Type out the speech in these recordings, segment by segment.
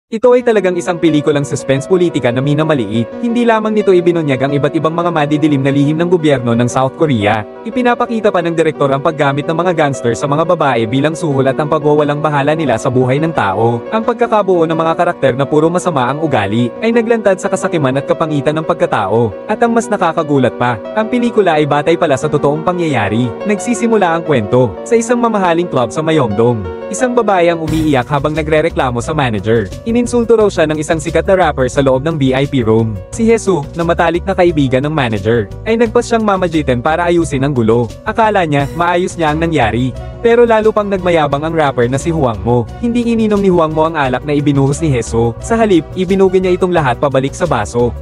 Ito ay talagang isang pelikulang suspense politika na minamaliit. Hindi lamang nito ibinunyag ang iba't ibang mga madidilim na lihim ng gobyerno ng South Korea. Ipinapakita pa ng direktor ang paggamit ng mga gangster sa mga babae bilang suhol at ang pagwawalang bahala nila sa buhay ng tao. Ang pagkakabuo ng mga karakter na puro masama ang ugali ay naglantad sa kasakiman at kapangitan ng pagkatao. At ang mas nakakagulat pa, ang pelikula ay batay pala sa totoong pangyayari. Nagsisimula ang kwento sa isang mamahaling club sa Myeongdong. Isang babae ang umiiyak habang nagrereklamo sa manager. Ininsulto raw siya ng isang sikat na rapper sa loob ng VIP room. Si Jesus, na matalik na kaibigan ng manager, ay nagpas siyang mamagitan para ayusin ang gulo. Akala niya, maayos niya ang nangyari. Pero lalo pang nagmayabang ang rapper na si Hwang Mo. Hindi ininom ni Hwang Mo ang alak na ibinuhos ni Jesus. Sa halip, ibinugin niya itong lahat pabalik sa baso.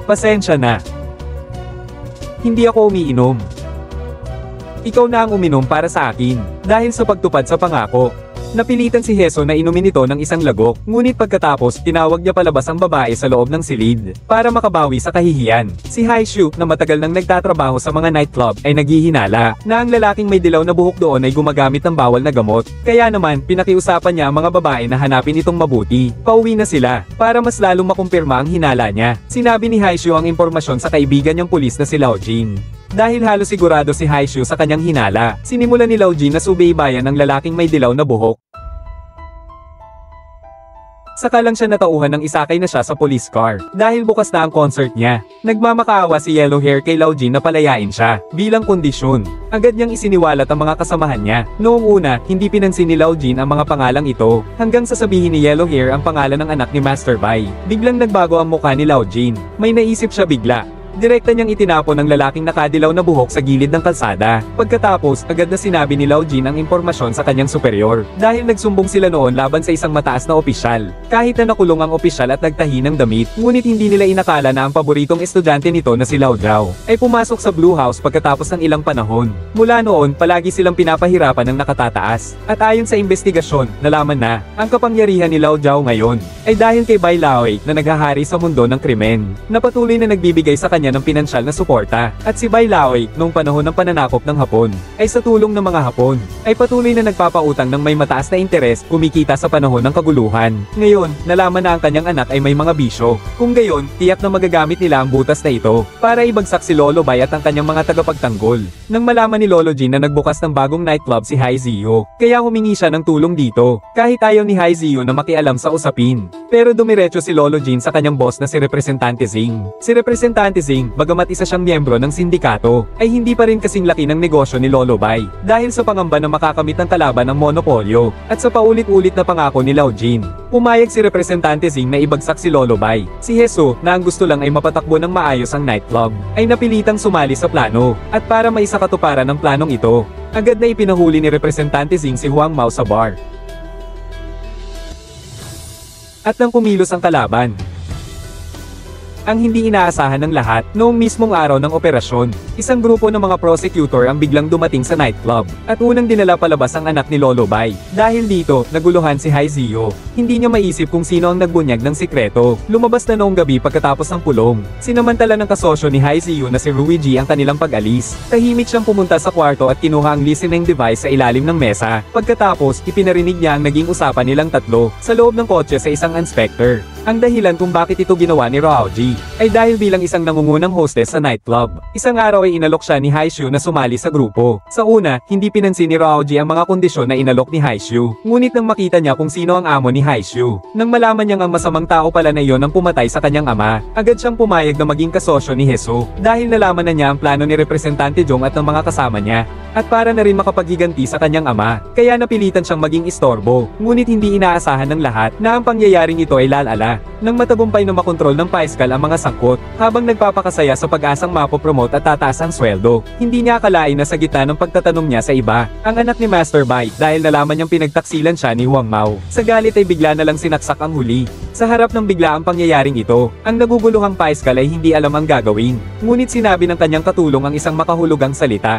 Pasensya na. Hindi ako umiinom. Ikaw na ang uminom para sa akin, dahil sa pagtupad sa pangako. Napilitan si Heso na inumin ito ng isang lagok, ngunit pagkatapos, tinawag niya palabas ang babae sa loob ng silid, para makabawi sa kahihiyan. Si Haeshu, na matagal nang nagtatrabaho sa mga nightclub, ay naghihinala, na ang lalaking may dilaw na buhok doon ay gumagamit ng bawal na gamot. Kaya naman, pinakiusapan niya ang mga babae na hanapin itong mabuti. Pauwi na sila, para mas lalong makumpirma ang hinala niya. Sinabi ni Haeshu ang impormasyon sa kaibigan niyang pulis na si Lao Jin. Dahil halos sigurado si Haeshu sa kanyang hinala, sinimulan ni Lao Jin na subaybayan ang lalaking may dilaw na buhok. Saka lang siya natauhan ng isakay na siya sa police car, dahil bukas na ang concert niya. Nagmamakaawa si Yellow Hair kay Lao Jin na palayain siya, bilang kondisyon. Agad niyang isiniwalat ang mga kasamahan niya. Noong una, hindi pinansin ni Lao Jin ang mga pangalang ito, hanggang sasabihin ni Yellow Hair ang pangalan ng anak ni Master Bai. Biglang nagbago ang mukha ni Lao Jin. May naisip siya bigla. Direkta niyang itinapon ang lalaking nakadilaw na buhok sa gilid ng kalsada. Pagkatapos, agad na sinabi ni Lao Jin ang impormasyon sa kanyang superior. Dahil nagsumbong sila noon laban sa isang mataas na opisyal. Kahit na nakulong ang opisyal at nagtahi ng damit, ngunit hindi nila inakala na ang paboritong estudyante nito na si Lao Zhao ay pumasok sa Blue House pagkatapos ng ilang panahon. Mula noon, palagi silang pinapahirapan ng nakatataas. At ayon sa investigasyon, nalaman na, ang kapangyarihan ni Lao Zhao ngayon ay dahil kay Bai Laoy na naghahari sa mundo ng krimen, na patuloy na nagbibigay sa kanya ng pinansyal na suporta. At si Bai Laoy, noong panahon ng pananakop ng Hapon, ay sa tulong ng mga Hapon, ay patuloy na nagpapautang ng may mataas na interes, kumikita sa panahon ng kaguluhan. Ngayon, nalaman na ang kanyang anak ay may mga bisyo. Kung gayon, tiyak na magagamit nila ang butas na ito, para ibagsak si Lolo Bai at ang kanyang mga tagapagtanggol. Nang malaman ni Lolo Jin na nagbukas ng bagong nightclub si Hai Ziyo, kaya humingi siya ng tulong dito, kahit ayaw ni Hai Ziyo na makialam sa usapin. Pero dumiretso si Lolo Jin sa kanyang boss na si Representante Zing. Si Representante Zing, bagamat isa siyang miyembro ng sindikato, ay hindi pa rin kasing laki ng negosyo ni Lolo Bai, dahil sa pangamba na makakamit ng kalaban ng monopolyo, at sa paulit-ulit na pangako ni Lao Jin. Pumayag si Representante Zing na ibagsak si Lolo Bai. Si Jesus, na ang gusto lang ay mapatakbo ng maayos ang nightclub, ay napilitang sumali sa plano, at para maisakatuparan ng planong ito, agad na ipinahuli ni Representante Zing si Hwang Mao sa bar. At nang kumilos ang kalaban, ang hindi inaasahan ng lahat, noong mismong araw ng operasyon, isang grupo ng mga prosecutor ang biglang dumating sa nightclub, at unang dinala palabas ang anak ni Lolo Bai. Dahil dito, naguluhan si Hai Ziyo. Hindi niya maisip kung sino ang nagbunyag ng sikreto. Lumabas na noong gabi pagkatapos ng pulong. Sinamantala ng kasosyo ni Hai Ziyo na si Ruiji ang kanilang pag-alis. Tahimik siyang pumunta sa kwarto at kinuha ang listening device sa ilalim ng mesa. Pagkatapos, ipinarinig niya ang naging usapan nilang tatlo, sa loob ng kotse sa isang inspector. Ang dahilan kung bakit ito ginawa ni Raoji, ay dahil bilang isang nangungunang hostess sa nightclub. Isang araw ay inalok siya ni Haeshu na sumali sa grupo. Sa una, hindi pinansin ni Raoji ang mga kondisyon na inalok ni Haeshu. Ngunit nang makita niya kung sino ang amo ni Haeshu, nang malaman niyang ang masamang tao pala na iyon ang pumatay sa kanyang ama, agad siyang pumayag na maging kasosyo ni Heso. Dahil nalaman na niya ang plano ni Representante Jong at ng mga kasama niya. At para na rin makapaghiganti sa kanyang ama, kaya napilitan siyang maging istorbo. Ngunit hindi inaasahan ng lahat na ang pangyayaring ito ay lalala. Nang matagumpay na makontrol ng Paiskal ang mga sangkot, habang nagpapakasaya sa pag-asang mapopromote at tataas ang sweldo, hindi niya akalain na sa gitna ng pagtatanong niya sa iba, ang anak ni Master Bai, dahil nalaman niyang pinagtaksilan siya ni Hwang Mao. Sa galit ay bigla na lang sinaksak ang huli. Sa harap ng bigla ang pangyayaring ito, ang naguguluhang Paiskal ay hindi alam ang gagawin. Ngunit sinabi ng kanyang katulong ang isang makahulugang salita.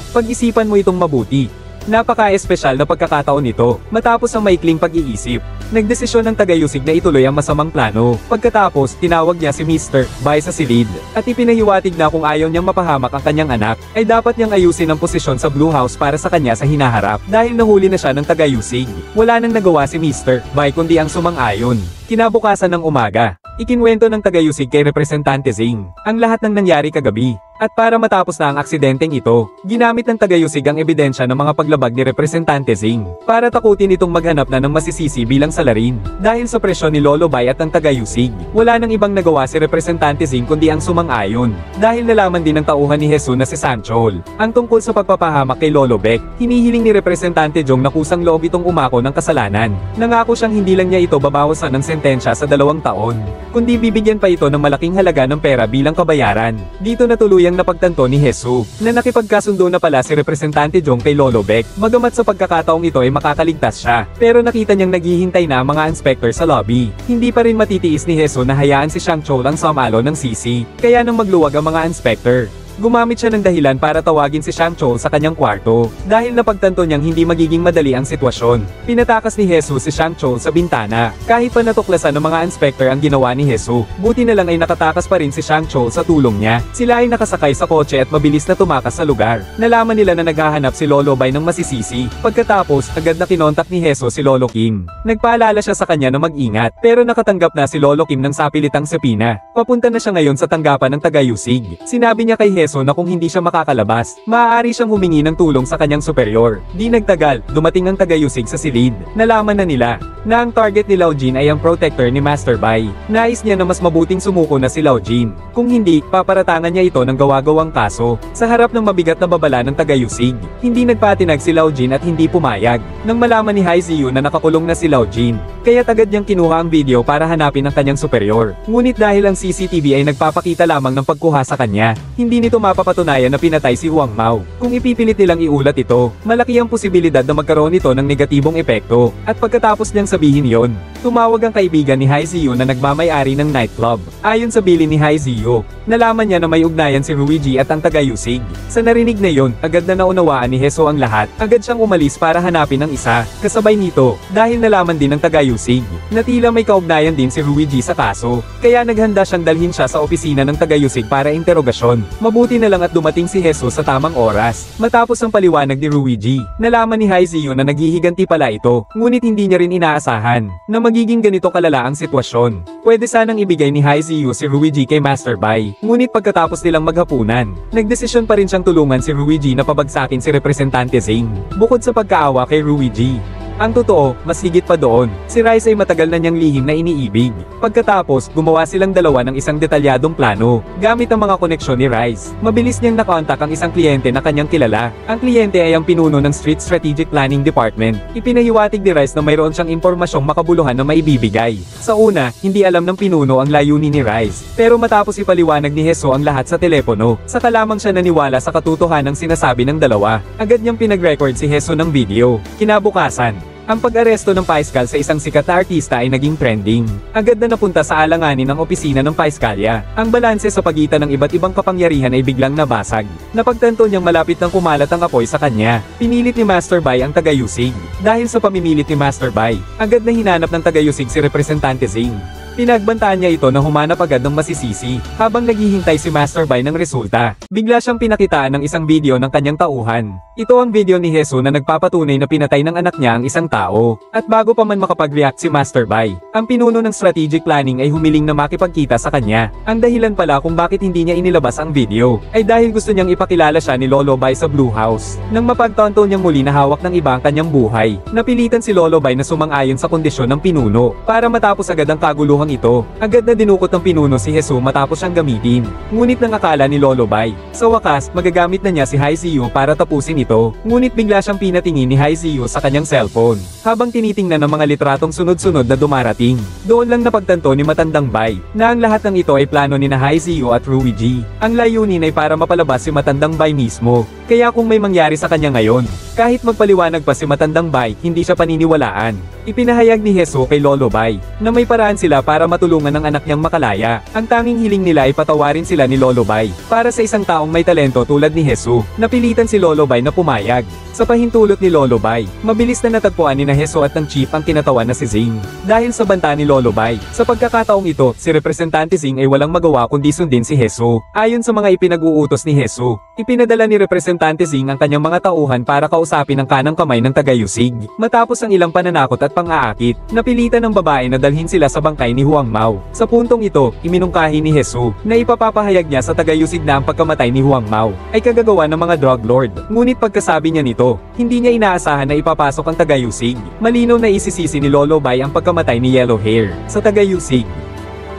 Pag-isipan mo itong mabuti. Napaka-espesyal na pagkakataon nito, matapos ang maikling pag-iisip. Nagdesisyon ng tagayusig na ituloy ang masamang plano. Pagkatapos, tinawag niya si Mr. Bai sa silid, at ipinahiwatig na kung ayaw niyang mapahamak ang kanyang anak, ay dapat niyang ayusin ang posisyon sa Blue House para sa kanya sa hinaharap. Dahil nahuli na siya ng tagayusig, wala nang nagawa si Mr. Bai kundi ang sumang-ayon. Kinabukasan ng umaga, ikinwento ng tagayusig kay Representante Zing ang lahat ng nangyari kagabi. At para matapos na ang aksidenteng ito, ginamit ng tagayusig ang ebidensya ng mga paglabag ni Representante Zing para takutin itong maghanap na ng masisisi bilang salarin. Dahil sa presyon ni Lolo Bai at ang tagayusig, wala nang ibang nagawa si Representante Zing kundi ang sumang-ayon. Dahil nalaman din ng tauhan ni Jesus na si Sanchol ang tungkol sa pagpapahamak kay Lolo Bek, hinihiling ni Representante Jong na kusang loob itong umako ng kasalanan. Nangako siyang hindi lang niya ito babawasan ng sentensya sa 2 taon, kundi bibigyan pa ito ng malaking halaga ng pera bilang kabayaran. Dito na tuluyang napagtanto ni Jesus na nakipagkasundo na pala si Representante Jong kay Lolo Bek, bagamat sa pagkakataong ito ay makakaligtas siya. Pero nakita niyang naghihintay na ang mga inspector sa lobby. Hindi pa rin matitiis ni Jesus na hayaan si Shang Chou ang sumalo ng sisi, kaya nang magluwag ang mga inspector, gumamit siya ng dahilan para tawagin si Shang Chou sa kanyang kwarto. Dahil napagtanto niyang hindi magiging madali ang sitwasyon, pinatakas ni Jesus si Shang Chou sa bintana. Kahit pa natuklasan ng mga inspector ang ginawa ni Jesus, buti na lang ay nakatakas pa rin si Shang Chou sa tulong niya. Sila ay nakasakay sa kotse at mabilis na tumakas sa lugar. Nalaman nila na naghahanap si Lolo Bai ng masisisi. Pagkatapos, agad na kinontak ni Jesus si Lolo Kim. Nagpaalala siya sa kanya na mag-ingat, pero nakatanggap na si Lolo Kim ng sapilitang sapina. Papunta na siya ngayon sa tanggapan ng tagayusig. Sinabi niya kay Jesus na kung hindi siya makakalabas, maaari siyang humingi ng tulong sa kanyang superior. Di nagtagal, dumating ang tagayusig sa silid. Nalaman na nila na ang target ni Lao Jin ay ang protector ni Master Bai. Nais niya na mas mabuting sumuko na si Lao Jin. Kung hindi, paparatangan niya ito ng gawa-gawang kaso. Sa harap ng mabigat na babala ng tagayusig, hindi nagpatinag si Lao Jin at hindi pumayag. Nang malaman ni Hai Ziyu na nakakulong na si Lao Jin, kaya agad niyang kinuha ang video para hanapin ang kanyang superior. Ngunit dahil ang CCTV ay nagpapakita lamang ng pagkuha sa kanya, hindi nito mapapatunayan na pinatay si Huang Mao. Kung ipipilit nilang iulat ito, malaki ang posibilidad na magkaroon ito ng negatibong epekto. At pagkatapos niyang sabihin yon, tumawag ang kaibigan ni Hai Ziyu na nagmamay-ari ng nightclub. Ayon sa bilin ni Hai Ziyu, nalaman niya na may ugnayan si Ruiji at ang tagayusig. Sa narinig na yon, agad na naunawaan ni Heso ang lahat. Agad siyang umalis para hanapin ang isa. Kasabay nito, dahil nalaman din ng tagayusig na tila may kaugnayan din si Ruiji sa kaso, kaya naghanda siyang dalhin siya sa opisina ng tagayusig para interogasyon. Mabuti na lang at dumating si Jesus sa tamang oras. Matapos ang paliwanag ni Ruiji, nalaman ni Hai Ziyu na naghihiganti pala ito, ngunit hindi niya rin inaasahan na magiging ganito kalala ang sitwasyon. Pwede sanang ibigay ni Hai Ziyu si Ruiji kay Master Bai, ngunit pagkatapos nilang maghapunan, nagdesisyon pa rin siyang tulungan si Ruiji na pabagsakin si Representante Zing. Bukod sa pagkaawa kay Ruiji, ang totoo, mas higit pa doon, si Rice ay matagal na niyang lihim na iniibig. Pagkatapos, gumawa silang dalawa ng isang detalyadong plano, gamit ang mga koneksyon ni Rice. Mabilis niyang nakontak ang isang kliyente na kanyang kilala. Ang kliyente ay ang pinuno ng Street Strategic Planning Department. Ipinahiwatig ni Rice na mayroon siyang impormasyong makabuluhan na maibibigay. Sa una, hindi alam ng pinuno ang layunin ni Rice. Pero matapos ipaliwanag ni Heso ang lahat sa telepono, saka lamang siya naniwala sa katotohanang sinasabi ng dalawa. Agad niyang pinag-record si Heso ng video. Kinabukasan, ang pag-aresto ng Paiskal sa isang sikat na artista ay naging trending. Agad na napunta sa alanganin ng opisina ng Paiskalya. Ang balanse sa pagitan ng iba't ibang kapangyarihan ay biglang nabasag. Napagtanto niyang malapit ng kumalat ang apoy sa kanya. Pinilit ni Master Bai ang tagayusig. Dahil sa pamimilit ni Master Bai, agad na hinanap ng tagayusig si Representante Zing. Pinagbantaan niya ito na humanap agad ng masisisi, habang naghihintay si Master Bai ng resulta. Bigla siyang pinakitaan ng isang video ng kanyang tauhan. Ito ang video ni Jesus na nagpapatunay na pinatay ng anak niya ang isang tao. At bago pa man makapag-react si Master Bai, ang pinuno ng strategic planning ay humiling na makipagkita sa kanya. Ang dahilan pala kung bakit hindi niya inilabas ang video, ay dahil gusto niyang ipakilala siya ni Lolo Bai sa Blue House. Nang mapagtanto niyang muli na hawak ng iba ang kanyang buhay, napilitan si Lolo Bai na sumang-ayon sa kondisyon ng pinuno, para matapos agad ang kaguluhan ito. Agad na dinukot ng pinuno si Jesus matapos siyang gamitin. Ngunit nang akala ni Lolo Bai, sa wakas, magagamit na niya si Hai Ziyu para tapusin ito. Ngunit bigla siyang pinatingin ni Hai Ziyu sa kanyang cellphone, habang tinitingnan ng mga litratong sunod-sunod na dumarating. Doon lang napagtanto ni Matandang Bai, na ang lahat ng ito ay plano ni Hai Ziyu at Ruiji. Ang layunin ay para mapalabas si Matandang Bai mismo. Kaya kung may mangyari sa kanya ngayon, kahit magpaliwanag pa si Matandang Bai, hindi siya paniniwalaan. Ipinahayag ni Jesus kay Lolo Bai, na may paraan sila para para matulungan ang anak niyang makalaya. Ang tanging hiling nila ay patawarin sila ni Lullaby. Para sa isang taong may talento tulad ni Jesus, napilitan si Lullaby na pumayag. Sa pahintulot ni Lullaby, mabilis na natagpuan ni Jesus at ng chief ang kinatawan na si Zing. Dahil sa banta ni Lullaby, sa pagkakataong ito, si Representante Zing ay walang magawa kundi sundin si Jesus. Ayon sa mga ipinag-uutos ni Jesus, ipinadala ni Representante Zing ang kanyang mga tauhan para kausapin ang kanang kamay ng tagayusig. Matapos ang ilang pananakot at pang-aakit, napilitan ng babae na dalhin sila sa bangkay ni Huang Mao. Sa puntong ito, iminungkahi ni Jesus na ipapapahayag niya sa tagayusig na ang pagkamatay ni Huang Mao ay kagagawa ng mga drug lord. Ngunit pagkasabi niya nito, hindi niya inaasahan na ipapasok ang tagayusig. Malinaw na isisisi ni Lullaby ang pagkamatay ni Yellow Hair sa tagayusig.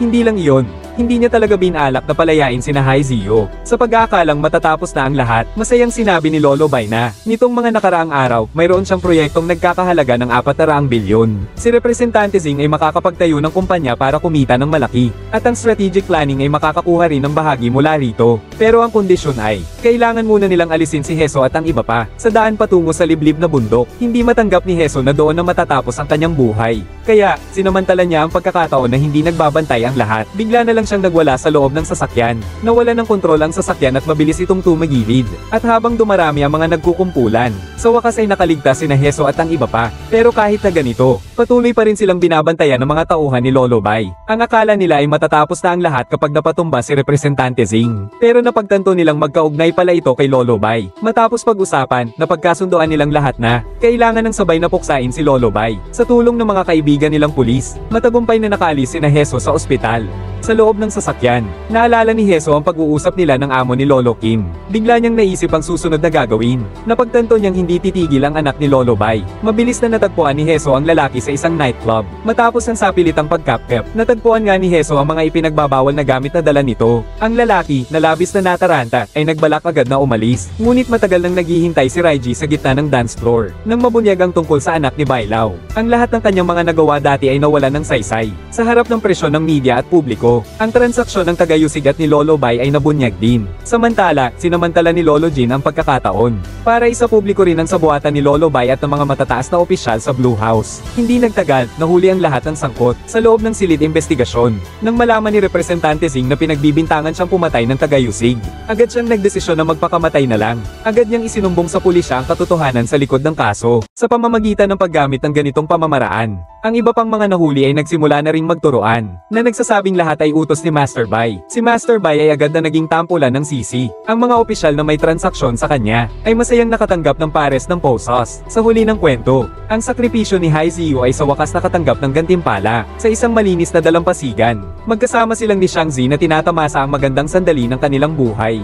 Hindi lang iyon, hindi niya talaga binalak na palayain sina Haizio. Sa pag-aakalang matatapos na ang lahat, masayang sinabi ni Lullaby na, nitong mga nakaraang araw, mayroon siyang proyektong nagkakahalaga ng 400 bilyon. Si Representante Zing ay makakapagtayo ng kumpanya para kumita ng malaki, at ang strategic planning ay makakakuha rin ng bahagi mula rito. Pero ang kondisyon ay, kailangan muna nilang alisin si Heso at ang iba pa, sa daan patungo sa liblib na bundok. Hindi matanggap ni Heso na doon na matatapos ang kanyang buhay. Kaya, sinamantala niya ang pagkakataon na hindi nagbabantay ang lahat. Bigla na lang siyang nagwala sa loob ng sasakyan. Nawala ng kontrol ang sasakyan at mabilis itong tumagilid. At habang dumarami ang mga nagkukumpulan, sa wakas ay nakaligtas sina Heso at ang iba pa. Pero kahit na ganito, patuloy pa rin silang binabantayan ng mga tauhan ni Lullaby. Ang akala nila ay matatapos na ang lahat kapag napatumba si Representante Zing. Pero napagtanto nilang magkaugnay pala ito kay Lullaby. Matapos pag-usapan, napagkasundoan nilang lahat na kailangan ng sabay na puksain si Lullaby. Sa tulong ng mga kaibigan nilang pulis, matagumpay na nakaalis sina Heso sa ospital. Sa loob ng sasakyan, naalala ni Heso ang pag-uusap nila ng amo ni Lolo Kim. Bigla niyang naisip ang susunod na gagawin. Napagtanto niyang hindi titigil ang anak ni Lullaby. Mabilis na natagpuan ni Heso ang lalaki sa isang nightclub. Matapos ang sapilitang pagkapkep, natagpuan nga ni Heso ang mga ipinagbabawal na gamit na dala nito. Ang lalaki, na labis na nataranta, ay nagbalak agad na umalis. Ngunit matagal nang naghihintay si Raiji sa gitna ng dance floor, nang mabunyag ang tungkol sa anak ni Bailao. Ang lahat ng kanyang mga nagawa dati ay nawalan ng saysay. Sa harap ng presyon ng media at publiko, ang transaksyon ng tagayusig at ni Lullaby ay nabunyag din. Samantala, sinamantala ni Lolo Jin ang pagkakataon para isapubliko rin ang sabuatan ni Lullaby at ng mga matataas na opisyal sa Blue House. Hindi nagtagal, nahuli ang lahat ng sangkot sa loob ng silid investigasyon. Nang malaman ni Representante Zing na pinagbibintangan siyang pumatay ng tagayusig, agad siyang nagdesisyon na magpakamatay na lang. Agad niyang isinumbong sa pulisya ang katotohanan sa likod ng kaso. Sa pamamagitan ng paggamit ng ganitong pamamaraan, ang iba pang mga nahuli ay nagsimula na ring magturoan, na nagsasabing lahat ay utos ni Master Bai. Si Master Bai ay agad na naging tampulan ng sisi. Ang mga opisyal na may transaksyon sa kanya, ay masayang nakatanggap ng pares ng posos. Sa huli ng kwento, ang sakripisyo ni Haizio ay sa wakas nakatanggap ng gantimpala, sa isang malinis na dalampasigan. Magkasama silang ni Shangzi na tinatamasa ang magandang sandali ng kanilang buhay.